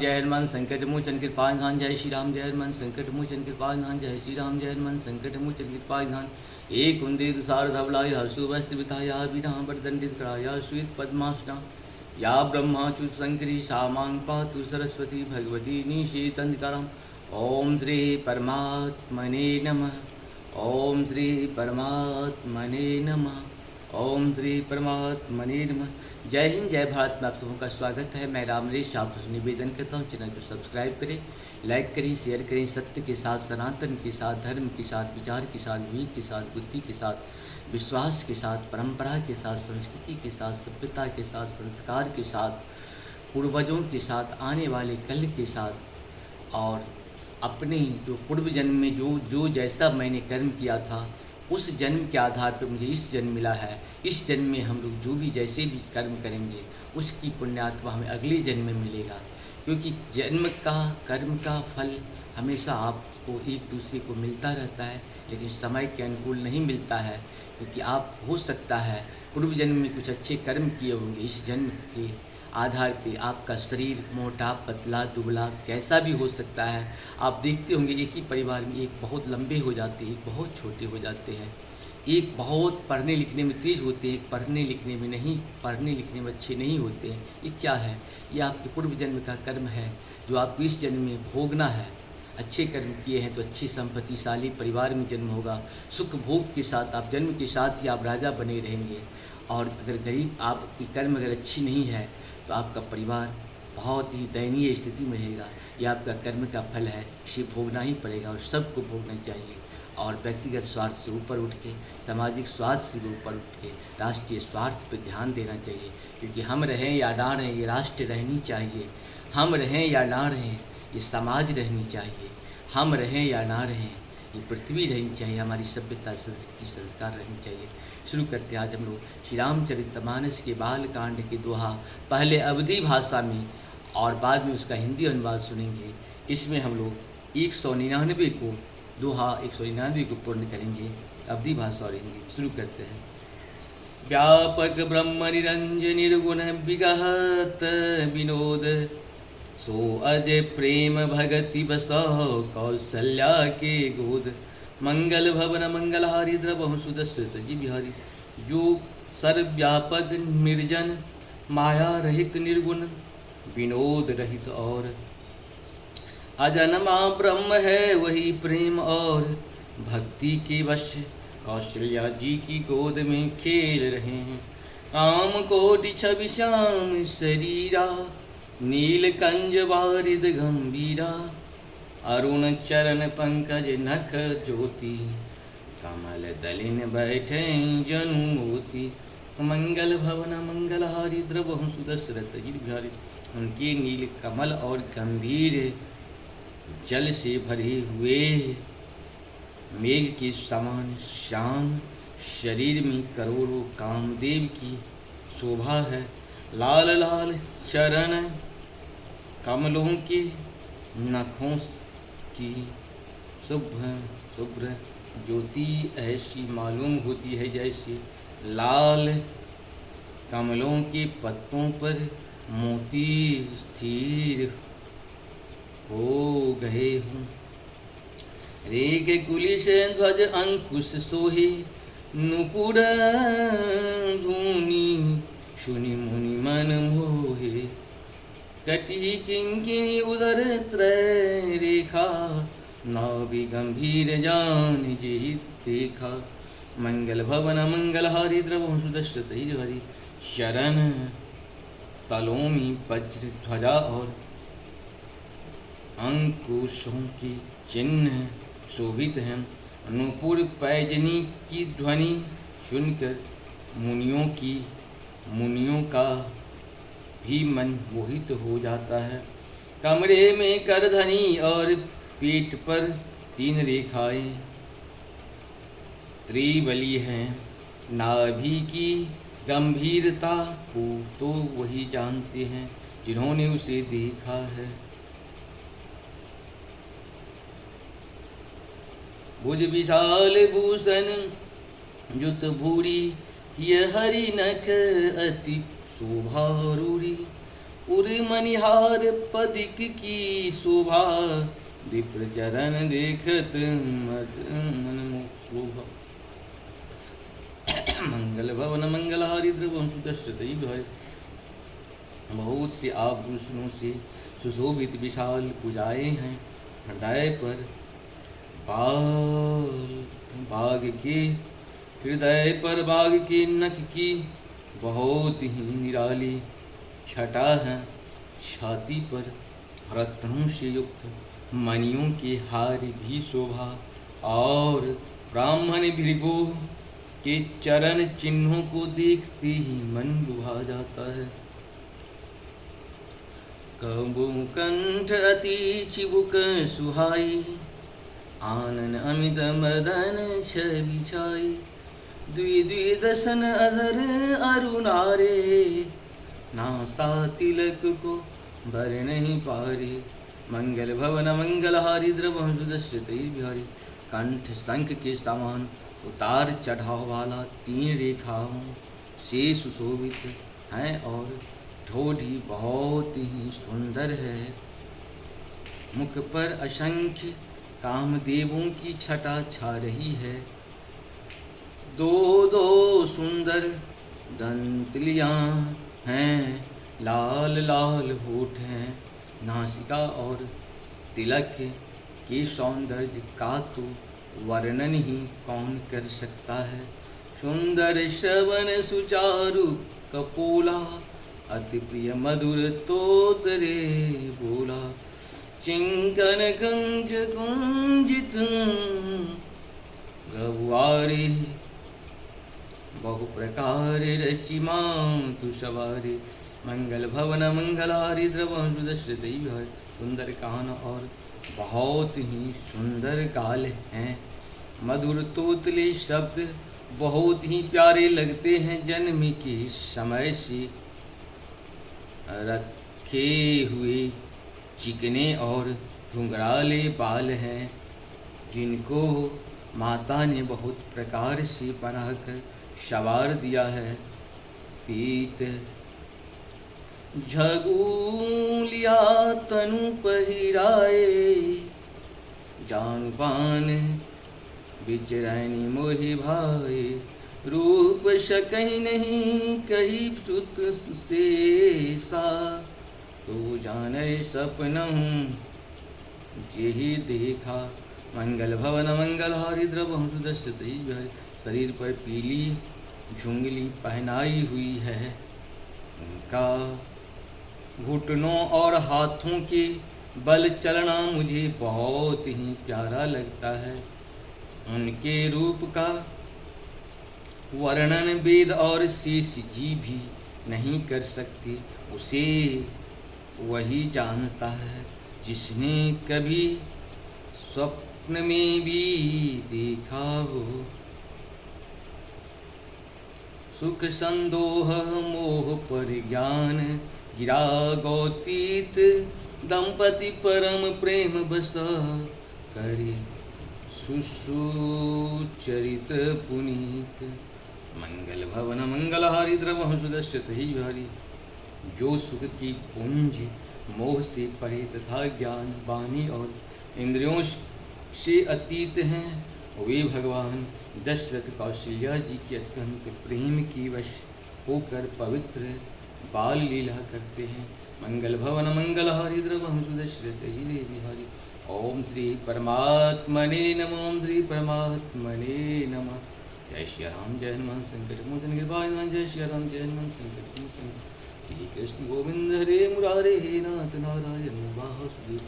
जय हनुमान संकट मोचन कृपा निधान। जय श्री राम। जय हनुमान संकट मोचन कृपा निधान। जय श्री राम। जय हनुमान संकट मोचन कृपा निधान। एक कुंदे तुषार धवलाय हर्षो वस्त्र विधाया विना वरदंडित कराया श्वेत पद्मासना या ब्रह्माच्युत शंकरी सामांग पातु सरस्वती भगवती निषेतंधकारम। ओम श्री परमात्मने नमः। ओम श्री परमात्मने नमः। ओम श्री परमात्मने नमः। जय हिंद, जय भारत में आप सबों का स्वागत है। मैं राम नरेश आपसे निवेदन करता हूँ, चैनल को सब्सक्राइब करें, लाइक करें, शेयर करें। सत्य के साथ, सनातन के साथ, धर्म के साथ, विचार के साथ, विवेक के साथ, बुद्धि के साथ, विश्वास के साथ, परंपरा के साथ, संस्कृति के साथ, सभ्यता के साथ, संस्कार के साथ, पूर्वजों के साथ, आने वाले कल के साथ, और अपने जो पूर्व जन्म में जो जैसा मैंने कर्म किया था उस जन्म के आधार पर मुझे इस जन्म मिला है। इस जन्म में हम लोग जो भी जैसे भी कर्म करेंगे उसकी पुण्यात्मा हमें अगले जन्म में मिलेगा, क्योंकि जन्म का कर्म का फल हमेशा आपको एक दूसरे को मिलता रहता है, लेकिन समय के अनुकूल नहीं मिलता है। क्योंकि आप हो सकता है पूर्व जन्म में कुछ अच्छे कर्म किए होंगे, इस जन्म के आधार पे आपका शरीर मोटा पतला दुबला कैसा भी हो सकता है। आप देखते होंगे एक ही परिवार में एक बहुत लंबे हो जाते हैं, एक बहुत छोटे हो जाते हैं, एक बहुत पढ़ने लिखने में तेज होते हैं, एक पढ़ने लिखने में नहीं, पढ़ने लिखने में अच्छे नहीं होते हैं। ये क्या है? ये आपके पूर्व जन्म का कर्म है जो आपको इस जन्म में भोगना है। अच्छे कर्म किए हैं तो अच्छी संपत्तिशाली परिवार में जन्म होगा, सुख भोग के साथ आप जन्म के साथ ही आप राजा बने रहेंगे। और अगर गरीब आपकी कर्म अगर अच्छी नहीं है तो आपका परिवार बहुत ही दयनीय स्थिति में रहेगा। यह आपका कर्म का फल है, इसे भोगना ही पड़ेगा और सबको भोगना चाहिए। और व्यक्तिगत स्वार्थ से ऊपर उठ के, सामाजिक स्वार्थ से ऊपर उठ के राष्ट्रीय स्वार्थ पर ध्यान देना चाहिए। क्योंकि हम रहें या ना रहें ये राष्ट्र रहनी चाहिए, हम रहें या ना रहें ये समाज रहनी चाहिए, हम रहें या ना रहें ये पृथ्वी रहनी चाहिए, हमारी सभ्यता संस्कृति संस्कार रहनी चाहिए। शुरू करते हैं आज हम लोग श्री रामचरितमानस के बाल कांड के दोहा, पहले अवधी भाषा में और बाद में उसका हिंदी अनुवाद सुनेंगे। इसमें हम लोग 199 को दोहा 199 को पूर्ण करेंगे, अवधी भाषा और हिंदी। शुरू करते हैं। व्यापक ब्रह्म निरंजन निर्गुण विगहत विनोद, सो अजय प्रेम भगति बसौ कौशल्या के गोद, मंगल भवन मंगलहारी द्रवहु सुदर्शित जी बिहारी। जो सर्वव्यापक निर्जन माया रहित निर्गुण विनोद रहित और अजन्मा ब्रह्म है, वही प्रेम और भक्ति के वश कौशल्या जी की गोद में खेल रहे हैं। काम कोटि छवि श्याम शरीरा, नीलकंज वारिद गंभीरा, अरुण चरण पंकज नख ज्योति, कमल दलिन बैठे जनु मोती, मंगल भवन मंगलहारी द्रवहु सुदशरथ जी बिहारी। उनके नील कमल और गंभीर जल से भरे हुए मेघ के समान शान शरीर में करोड़ों कामदेव की शोभा है। लाल लाल चरण कमलों के नखों की शुभ्र शुभ्र ज्योति ऐसी मालूम होती है जैसे लाल कमलों के पत्तों पर मोती स्थिर हो गए हों। रेग कुलिश ध्वज अंकुश सोहे, नुपुर धूनी सुनि मुनि मन मोहे, कटी किंकिनी उदर त्रय रेखा, नाभि गंभीर जान जी देखा। मंगल भवन मंगलहारी द्रवहु सुदर्शित हरि, शरण तलों में वज्र ध्वजा और अंकुशों के चिन्ह शोभित हैं। नूपुर पैजनी की ध्वनि सुनकर मुनियों का भी मन मोहित हो जाता है। कमरे में करधनी और पीठ पर 3 रेखाएं त्रिबली हैं। नाभि की गंभीरता को तो वही जानते हैं जिन्होंने उसे देखा है। भुज विशाल भूषण जुत भूरी, यह हरि नख अति शोभा रूढ़ी। उर मनिहार पदिक की शोभा, विप्र चरण देखत मन शोभा। मंगल भवन मंगलहारी द्रवम सुदर्शतई भाई। बहुत से आभूषणों से सुशोभित विशाल पूजाएं हैं। हृदय पर बाघ के हृदय पर बाघ के नख की बहुत ही निराली छटा है। छाती पर रत्नों से युक्त मणियों के हार भी शोभा, और ब्राह्मण भृगु के चरण चिन्हों को देखते ही मन लुभा जाता है। कबू कंठ अति चिबुक सुहाई, आनन अमित मदन छवि छाई। द्विदशन अधर अरुणारे, नासा तिलक को भर नहीं पारे। मंगल भवन मंगलहारी द्रवम सुदर्शतई बिहारी। कंठ शंख के समान उतार चढ़ाव वाला 3 रेखाओं से सुशोभित है, और ठोड़ी बहुत ही सुंदर है। मुख पर असंख्य कामदेवों की छटा छा रही है। 2 सुंदर दंतलियां हैं, लाल लाल होठ हैं। नासिका और तिलक के सौंदर्य का तो वर्णन ही कौन कर सकता है। सुंदर श्रवण सुचारु कपोला, अति प्रिय मधुर तोतरे बोला। चिंकन कंज कुंजित गवारे, बहु प्रकार रचिमा तु सवारे। मंगल भवन मंगलहारी द्रवम सुदर्शतई बिहारी। सुंदर कान और बहुत ही सुंदर गाल हैं। मधुर तोतले शब्द बहुत ही प्यारे लगते हैं। जन्म के समय से रखे हुए चिकने और घुंघराले बाल हैं, जिनको माता ने बहुत प्रकार से बनाकर संवार दिया है। पीत झगूलिया तनु पहिराए, जान पान बिचरैनी मोहि भाए। रूप सकहि नहीं कही सुत से सा, तो जाने सपनहु जेहि देखा। मंगल भवन मंगलहारी द्रवम सुदर्शतई बिहारी। शरीर पर पीली झुंगली पहनाई हुई है। उनका घुटनों और हाथों के बल चलना मुझे बहुत ही प्यारा लगता है। उनके रूप का वर्णन वेद और शेष जी भी नहीं कर सकते। उसे वही जानता है जिसने कभी स्वप्न में भी देखा हो। सुख संदोह मोह परिज्ञान, गिरा गौतीत दंपति परम प्रेम बस। करे सुचरित्र पुनीत। मंगल भवन मंगलहारी द्रवम सुदर्शतई बिहारी। जो सुख की पुंज मोह से परे तथा ज्ञान वाणी और इंद्रियों से अतीत हैं, वे भगवान दशरथ कौशल्या जी के अत्यंत प्रेम की वश होकर पवित्र बाल लीला करते हैं। मंगल भवन मंगलहारी द्रवम सुदर्शतई बिहारी। ओम श्री परमात्मने नमः। ओम श्री परमात्मने नमः। जय श्री राम जय हनुमान संकट मोचन कृपानिधान। जय श्री राम जय हनुमान संकट मोचन। श्री कृष्ण गोविंद हरे मुरारे हे नाथ नारायण वासुदेव।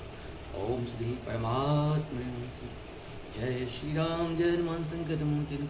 ओम श्री परमात्मने नमः। जय श्री राम जय हनुमान संकट मोचन।